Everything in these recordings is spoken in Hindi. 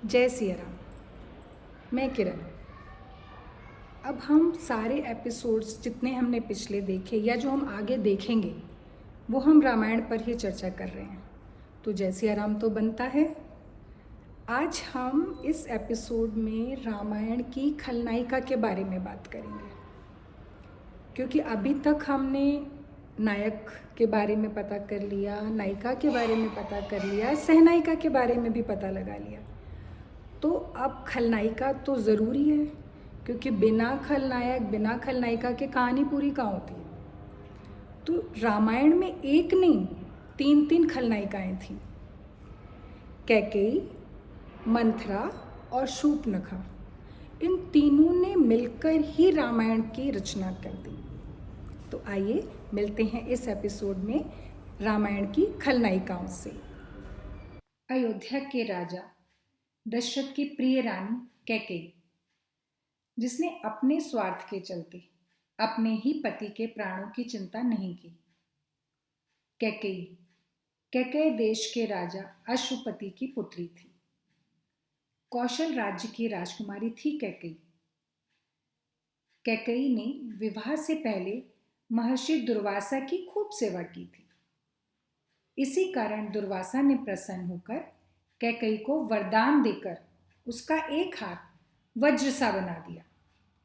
जय सिया राम। मैं किरण। अब हम सारे एपिसोड्स जितने हमने पिछले देखे या जो हम आगे देखेंगे वो हम रामायण पर ही चर्चा कर रहे हैं। तो जय सिया राम तो बनता है। आज हम इस एपिसोड में रामायण की खलनायिका के बारे में बात करेंगे, क्योंकि अभी तक हमने नायक के बारे में पता कर लिया, नायिका के बारे में पता कर लिया, सहनायिका के बारे में भी पता लगा लिया। तो अब खलनायिका तो ज़रूरी है, क्योंकि बिना खलनायक बिना खलनायिका के कहानी पूरी कहाँ होती है। तो रामायण में एक नहीं, तीन तीन खलनायिकाएं थीं। कैकेयी, मंथरा और शूर्पणखा, इन तीनों ने मिलकर ही रामायण की रचना कर दी। तो आइए मिलते हैं इस एपिसोड में रामायण की खलनायिकाओं से। अयोध्या के राजा दशरथ की प्रिय रानी कैकेयी, जिसने अपने स्वार्थ के चलते अपने ही पति के प्राणों की चिंता नहीं की। कैकेयी देश के राजा अश्वपति की पुत्री थी। कौशल राज्य की राजकुमारी थी कैकेयी ने विवाह से पहले महर्षि दुर्वासा की खूब सेवा की थी। इसी कारण दुर्वासा ने प्रसन्न होकर कैकेयी को वरदान देकर उसका एक हाथ वज्र सा बना दिया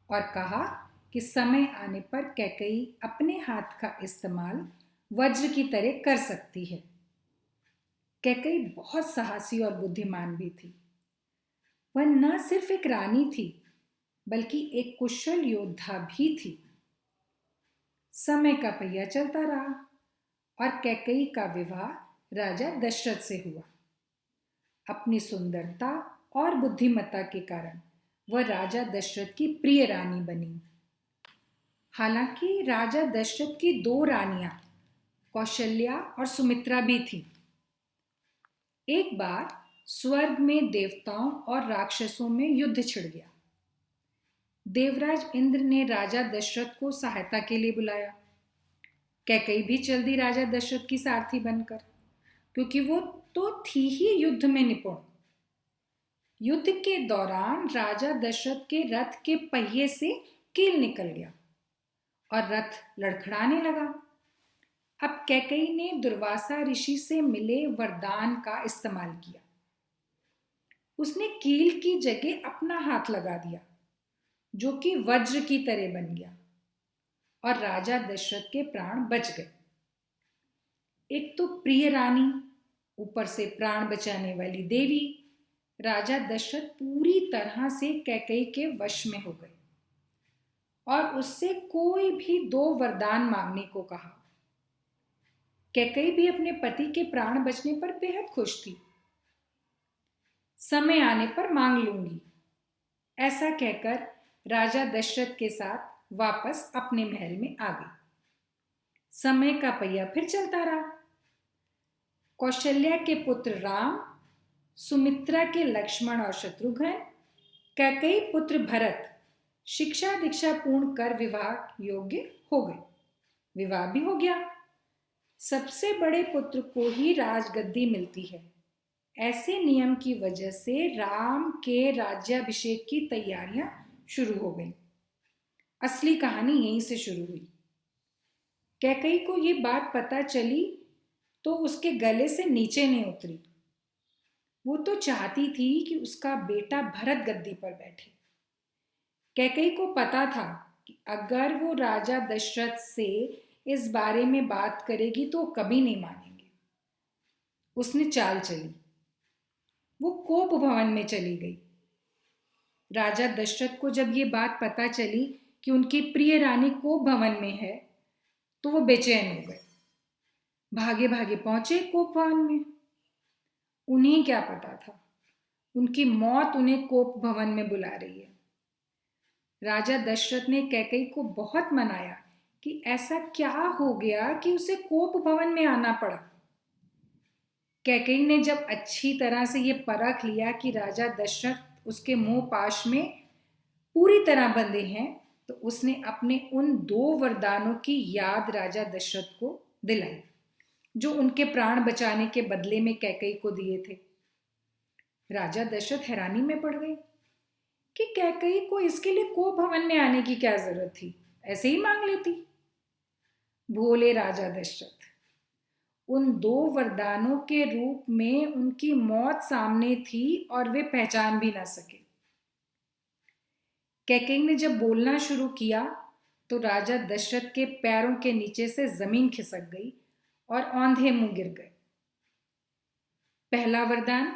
और कहा कि समय आने पर कैकेयी अपने हाथ का इस्तेमाल वज्र की तरह कर सकती है। कैकेयी बहुत साहसी और बुद्धिमान भी थी। वह न सिर्फ एक रानी थी, बल्कि एक कुशल योद्धा भी थी। समय का पहिया चलता रहा और कैकेयी का विवाह राजा दशरथ से हुआ। अपनी सुंदरता और बुद्धिमत्ता के कारण वह राजा दशरथ की प्रिय रानी बनी। हालांकि राजा दशरथ की दो रानियां कौशल्या और सुमित्रा भी थीं। एक बार स्वर्ग में देवताओं और राक्षसों में युद्ध छिड़ गया। देवराज इंद्र ने राजा दशरथ को सहायता के लिए बुलाया। कैकेयी भी चल दी राजा दशरथ की सारथी बनकर, क्योंकि वो तो थी ही युद्ध में निपुण। युद्ध के दौरान राजा दशरथ के रथ के पहिए से कील निकल गया और रथ लड़खड़ाने लगा। अब कैकेयी ने दुर्वासा ऋषि से मिले वरदान का इस्तेमाल किया। उसने कील की जगह अपना हाथ लगा दिया, जो कि वज्र की तरह बन गया और राजा दशरथ के प्राण बच गए। एक तो प्रिय रानी, ऊपर से प्राण बचाने वाली देवी, राजा दशरथ पूरी तरह से कैकेयी के वश में हो गए और उससे कोई भी दो वरदान मांगने को कहा। कैकेयी भी अपने पति के प्राण बचने पर बेहद खुश थी। समय आने पर मांग लूंगी, ऐसा कहकर राजा दशरथ के साथ वापस अपने महल में आ गई। समय का पहिया फिर चलता रहा। कौशल्या के पुत्र राम, सुमित्रा के लक्ष्मण और शत्रुघ्न, कैकेयी पुत्र भरत शिक्षा दीक्षा पूर्ण कर विवाह योग्य हो गए। विवाह भी हो गया। सबसे बड़े पुत्र को ही राजगद्दी मिलती है। ऐसे नियम की वजह से राम के राज्याभिषेक की तैयारियां शुरू हो गई। असली कहानी यहीं से शुरू हुई। कैकेयी को ये बात पता चली तो उसके गले से नीचे नहीं उतरी। वो तो चाहती थी कि उसका बेटा भरत गद्दी पर बैठे। कैकेयी को पता था कि अगर वो राजा दशरथ से इस बारे में बात करेगी तो कभी नहीं मानेंगे। उसने चाल चली। वो कोप भवन में चली गई। राजा दशरथ को जब ये बात पता चली कि उनकी प्रिय रानी कोप भवन में है, तो वो बेचैन हो गए। भागे भागे पहुंचे कोप भवन में। उन्हें क्या पता था, उनकी मौत उन्हें कोप भवन में बुला रही है। राजा दशरथ ने कैकेयी को बहुत मनाया कि ऐसा क्या हो गया कि उसे कोप भवन में आना पड़ा। कैकेयी ने जब अच्छी तरह से ये परख लिया कि राजा दशरथ उसके मोह पाश में पूरी तरह बंधे हैं, तो उसने अपने उन दो वरदानों की याद राजा दशरथ को दिलाई, जो उनके प्राण बचाने के बदले में कैकेयी को दिए थे। राजा दशरथ हैरानी में पड़ गए कि कैकई को इसके लिए को भवन में आने की क्या जरूरत थी, ऐसे ही मांग लेती। भोले राजा दशरथ, उन 2 वरदानों के रूप में उनकी मौत सामने थी और वे पहचान भी ना सके। कैकई ने जब बोलना शुरू किया तो राजा दशरथ के पैरों के नीचे से जमीन खिसक गई और औंधे मुंह गिर गए। पहला वरदान,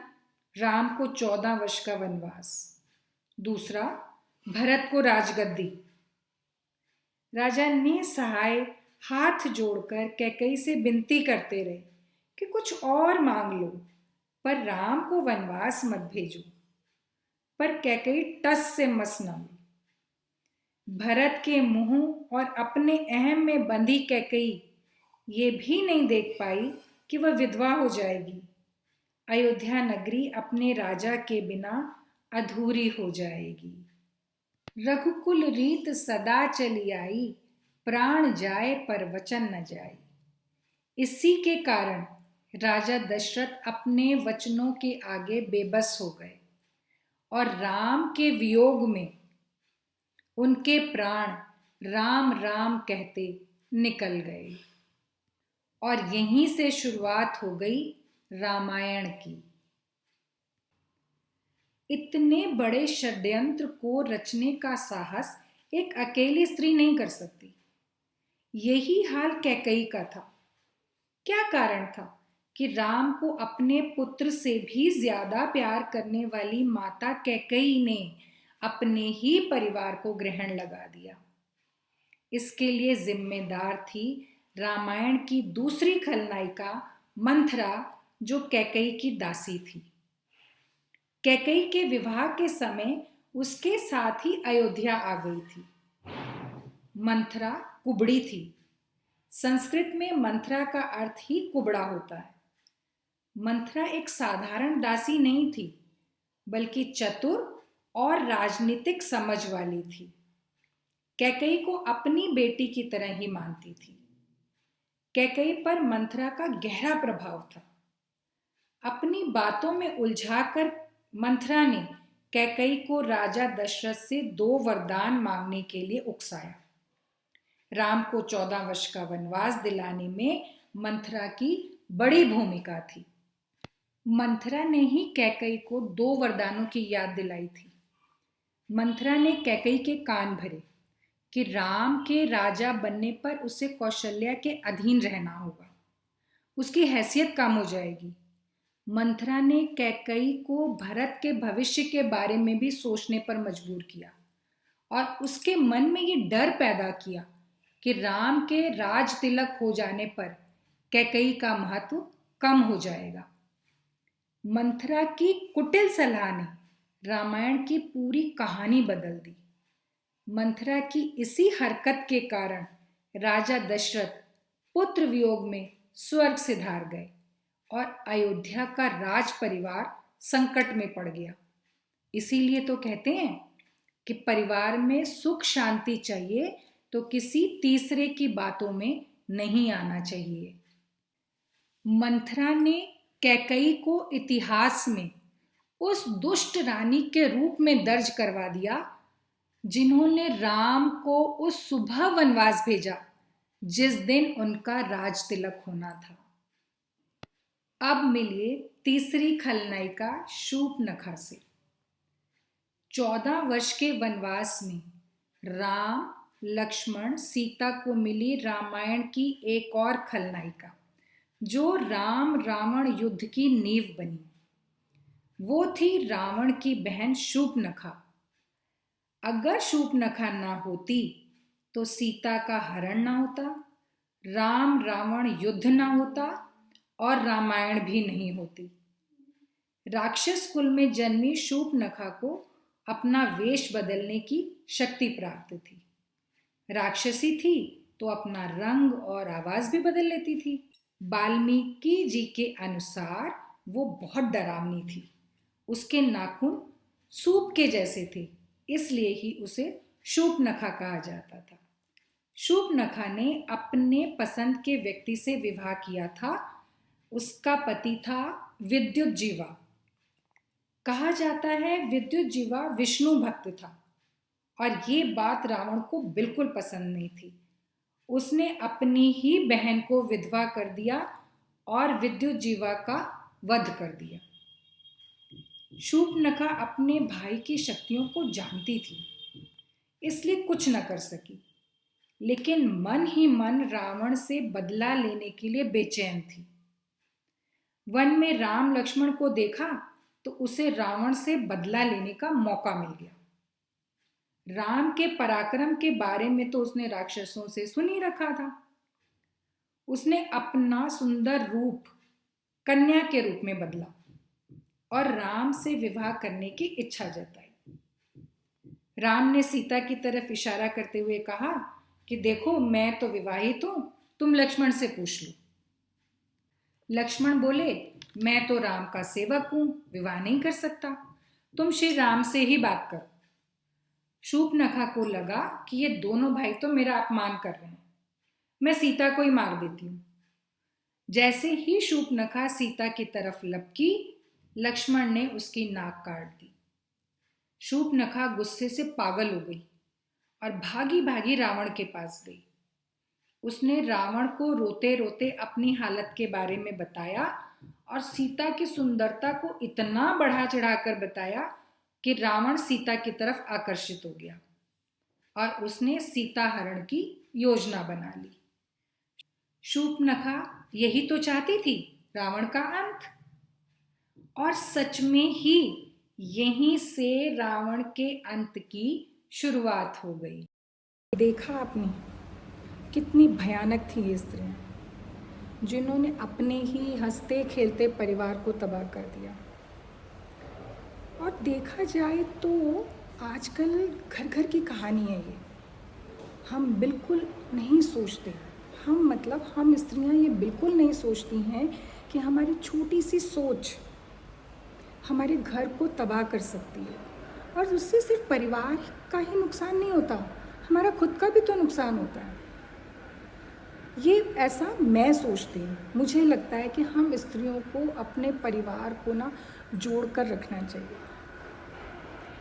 राम को 14 वर्ष का वनवास। दूसरा, भरत को राजगद्दी। राजा निसहाय हाथ जोड़कर कैकई से विनती करते रहे कि कुछ और मांग लो, पर राम को वनवास मत भेजो। पर कैकई टस से मस न हुई। भरत के मुंह और अपने अहम में बंधी कैकई ये भी नहीं देख पाई कि वह विधवा हो जाएगी। अयोध्या नगरी अपने राजा के बिना अधूरी हो जाएगी। रघुकुल रीत सदा चली आई, प्राण जाए पर वचन न जाए। इसी के कारण राजा दशरथ अपने वचनों के आगे बेबस हो गए और राम के वियोग में उनके प्राण राम राम कहते निकल गए। और यहीं से शुरुआत हो गई रामायण की। इतने बड़े षड्यंत्र को रचने का साहस एक अकेली स्त्री नहीं कर सकती। यही हाल कैकई का था। क्या कारण था कि राम को अपने पुत्र से भी ज्यादा प्यार करने वाली माता कैकई ने अपने ही परिवार को ग्रहण लगा दिया। इसके लिए जिम्मेदार थी रामायण की दूसरी खलनायिका मंथरा, जो कैकई की दासी थी। कैकई के विवाह के समय उसके साथ ही अयोध्या आ गई थी। मंथरा कुबड़ी थी। संस्कृत में मंथरा का अर्थ ही कुबड़ा होता है। मंथरा एक साधारण दासी नहीं थी, बल्कि चतुर और राजनीतिक समझ वाली थी। कैकई को अपनी बेटी की तरह ही मानती थी। कैकई पर मंथरा का गहरा प्रभाव था। अपनी बातों में उलझाकर मंथरा ने कैकई को राजा दशरथ से 2 वरदान मांगने के लिए उकसाया। राम को 14 वर्ष का वनवास दिलाने में मंथरा की बड़ी भूमिका थी। मंथरा ने ही कैकई को 2 वरदानों की याद दिलाई थी। मंथरा ने कैकई के कान भरे कि राम के राजा बनने पर उसे कौशल्या के अधीन रहना होगा, उसकी हैसियत कम हो जाएगी। मंथरा ने कैकई को भरत के भविष्य के बारे में भी सोचने पर मजबूर किया और उसके मन में ये डर पैदा किया कि राम के राज तिलक हो जाने पर कैकई का महत्व कम हो जाएगा। मंथरा की कुटिल सलाह ने रामायण की पूरी कहानी बदल दी। मंथरा की इसी हरकत के कारण राजा दशरथ पुत्र वियोग में स्वर्ग सिधार गए और अयोध्या का राज परिवार संकट में पड़ गया। इसीलिए तो कहते हैं कि परिवार में सुख शांति चाहिए तो किसी तीसरे की बातों में नहीं आना चाहिए। मंथरा ने कैकई को इतिहास में उस दुष्ट रानी के रूप में दर्ज करवा दिया जिन्होंने राम को उस सुबह वनवास भेजा जिस दिन उनका राज तिलक होना था। अब मिलिए तीसरी खलनायिका शूर्पणखा से। 14 वर्ष के वनवास में राम, लक्ष्मण, सीता को मिली रामायण की एक और खलनायिका जो राम रावण युद्ध की नींव बनी। वो थी रावण की बहन शूर्पणखा। अगर शूर्पणखा ना होती तो सीता का हरण ना होता, राम रावण युद्ध ना होता और रामायण भी नहीं होती। राक्षस कुल में जन्मी शूर्पणखा को अपना वेश बदलने की शक्ति प्राप्त थी। राक्षसी थी तो अपना रंग और आवाज भी बदल लेती थी। वाल्मीकि जी के अनुसार वो बहुत डरावनी थी। उसके नाखून सूप के जैसे थे, इसलिए ही उसे शूर्पणखा कहा जाता था। शूर्पणखा ने अपने पसंद के व्यक्ति से विवाह किया था। उसका पति था विद्युत जीवा। कहा जाता है विद्युत जीवा विष्णु भक्त था और ये बात रावण को बिल्कुल पसंद नहीं थी। उसने अपनी ही बहन को विधवा कर दिया और विद्युत जीवा का वध कर दिया। शूर्पणखा अपने भाई की शक्तियों को जानती थी, इसलिए कुछ न कर सकी, लेकिन मन ही मन रावण से बदला लेने के लिए बेचैन थी। वन में राम लक्ष्मण को देखा तो उसे रावण से बदला लेने का मौका मिल गया। राम के पराक्रम के बारे में तो उसने राक्षसों से सुन ही रखा था। उसने अपना सुंदर रूप कन्या के रूप में बदला और राम से विवाह करने की इच्छा जताई। राम ने सीता की तरफ इशारा करते हुए कहा कि देखो, मैं तो विवाहित हूं, तुम लक्ष्मण से पूछ लो। लक्ष्मण बोले, मैं तो राम का सेवक हूं, विवाह नहीं कर सकता, तुम श्री राम से ही बात करो। शूर्पणखा को लगा कि ये दोनों भाई तो मेरा अपमान कर रहे हैं, मैं सीता को ही मार देती हूं। जैसे ही शूर्पणखा सीता की तरफ लपकी, लक्ष्मण ने उसकी नाक काट दी। शूर्पणखा गुस्से से पागल हो गई और भागी भागी रावण के पास गई। उसने रावण को रोते रोते अपनी हालत के बारे में बताया और सीता की सुंदरता को इतना बढ़ा चढ़ाकर बताया कि रावण सीता की तरफ आकर्षित हो गया और उसने सीता हरण की योजना बना ली। शूर्पणखा यही तो चाहती थी, रावण का अंत। और सच में ही यहीं से रावण के अंत की शुरुआत हो गई। देखा आपने कितनी भयानक थी ये स्त्रियां, जिन्होंने अपने ही हंसते खेलते परिवार को तबाह कर दिया। और देखा जाए तो आजकल घर घर की कहानी है ये। हम बिल्कुल नहीं सोचते, हम स्त्रियां ये बिल्कुल नहीं सोचती हैं कि हमारी छोटी सी सोच हमारे घर को तबाह कर सकती है। और उससे सिर्फ परिवार का ही नुकसान नहीं होता, हमारा खुद का भी तो नुकसान होता है। ये ऐसा मैं सोचती हूँ। मुझे लगता है कि हम स्त्रियों को अपने परिवार को ना जोड़ कर रखना चाहिए।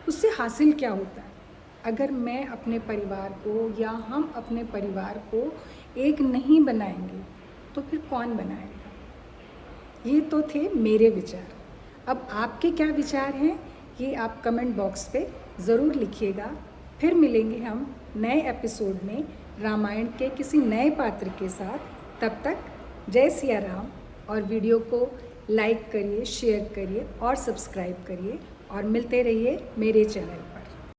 उससे हासिल क्या होता है? अगर मैं अपने परिवार को या हम अपने परिवार को एक नहीं बनाएंगे तो फिर कौन बनाएगा? ये तो थे मेरे विचार। अब आपके क्या विचार हैं, ये आप कमेंट बॉक्स पे ज़रूर लिखिएगा। फिर मिलेंगे हम नए एपिसोड में रामायण के किसी नए पात्र के साथ। तब तक जय सिया राम। और वीडियो को लाइक करिए, शेयर करिए और सब्सक्राइब करिए और मिलते रहिए मेरे चैनल।